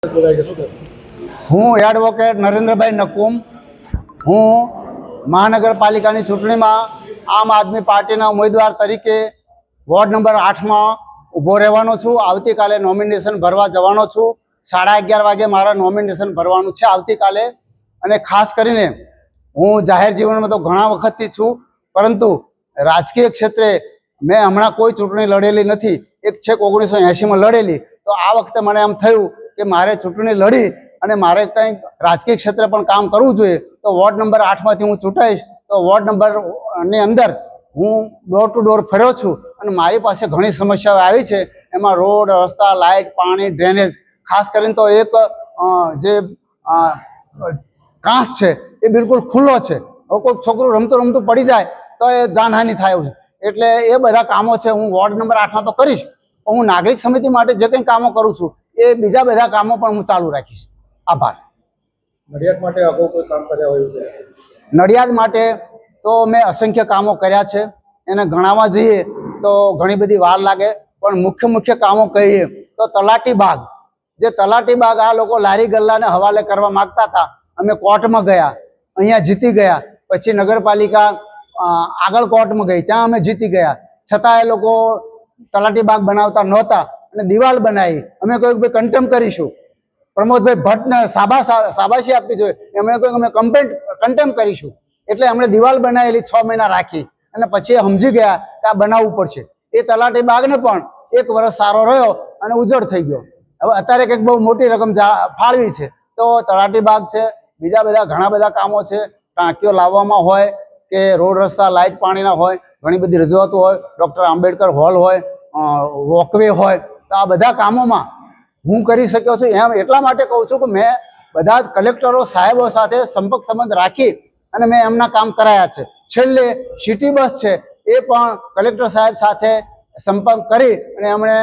હું એડવોકેટ નરેન્દ્રભાઈ નકુમ હું મહાનગરપાલિકાની ચૂંટણીમાં આમ આદમી પાર્ટીના ઉમેદવાર તરીકે વોર્ડ નંબર 8માં ઊભો રહેવાનો છું। આવતીકાલે નોમિનેશન ભરવા જવાનો છું। 11:30 વાગે મારા નોમિનેશન ભરવાનું છે આવતીકાલે। અને ખાસ કરીને હું જાહેર જીવનમાં તો ઘણા વખતથી છું, પરંતુ રાજકીય ક્ષેત્રે મેં હમણાં કોઈ ચૂંટણી લડેલી નથી। એક છેક 1980માં લડેલી, તો આ વખતે મને એમ થયું કે મારે ચૂંટણી લડી અને મારે કંઈક રાજકીય ક્ષેત્રે પણ કામ કરવું જોઈએ। તો વોર્ડ નંબર 8માંથી હું ચૂંટાઈશ। તો વોર્ડ નંબરની અંદર હું ડોર ટુ ડોર ફર્યો છું અને મારી પાસે ઘણી સમસ્યાઓ આવી છે। એમાં રોડ, રસ્તા, લાઇટ, પાણી, ડ્રેનેજ, ખાસ કરીને તો એક જે કાંસ છે એ બિલકુલ ખુલ્લો છે। હવે કોઈ છોકરું રમતું રમતું પડી જાય તો એ જાનહાનિ થાય છે। એટલે એ બધા કામો છે હું વોર્ડ નંબર 8માં તો કરીશ, પણ હું નાગરિક સમિતિ માટે જે કંઈ કામો કરું છું એ બીજા બધા કામો પણ હું ચાલુ રાખીશ। આભાર। નડિયાદ માટે અગાઉ કોઈ કામ કર્યા હોય છે? નડિયાદ માટે તો મેં અસંખ્ય કામો કર્યા છે। એને ગણાવવા જઈએ તો ઘણી બધી વાર લાગે, પણ મુખ્ય કામો કહીએ તો તલાટી બાગ, જે તલાટી બાગ આ લોકો લારી ગલ્લાને હવાલે કરવા માગતા હતા, અમે કોર્ટમાં ગયા, અહીંયા જીતી ગયા। પછી નગરપાલિકા આગળ કોર્ટમાં ગઈ, ત્યાં અમે જીતી ગયા, છતાં એ લોકો તલાટી બાગ બનાવતા નહોતા અને દિવાલ બનાવી। અમે કહ્યું ભાઈ કન્ટેમ કરીશું, પ્રમોદભાઈ ભટ્ટને શાબાશી આપવી જોઈએ, એમણે કહ્યું અમે કન્ટેમ કરીશું। એટલે એમણે દિવાલ બનાવેલી 6 મહિના રાખી અને પછી સમજી ગયા કે આ બનાવવું પડશે। એ તલાટી બાગને પણ 1 વર્ષ સારો રહ્યો અને ઉજળ થઈ ગયો। હવે અત્યારે કંઈક બહુ મોટી રકમ ફાળવી છે। તો તલાટી બાગ છે, બીજા બધા ઘણા બધા કામો છે, ટાંકીઓ લાવવામાં હોય કે રોડ, રસ્તા, લાઇટ, પાણીના હોય, ઘણી બધી રજૂઆતો હોય, ડૉક્ટર આંબેડકર હોલ હોય, વોકવે હોય, તો આ બધા કામોમાં હું કરી શક્યો છું। એમ એટલા માટે કહું છું કે મેં બધા જ કલેક્ટરો સાહેબો સાથે સંપર્ક સંબંધ રાખી અને મેં એમના કામ કરાયા છે। છેલ્લે સિટી બસ છે એ પણ કલેક્ટર સાહેબ સાથે સંપર્ક કરી અને એમણે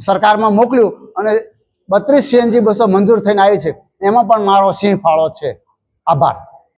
સરકારમાં મોકલ્યું અને 32 CNG બસો મંજૂર થઈને આવી છે। એમાં પણ મારો સિંહ ફાળો છે। આભાર।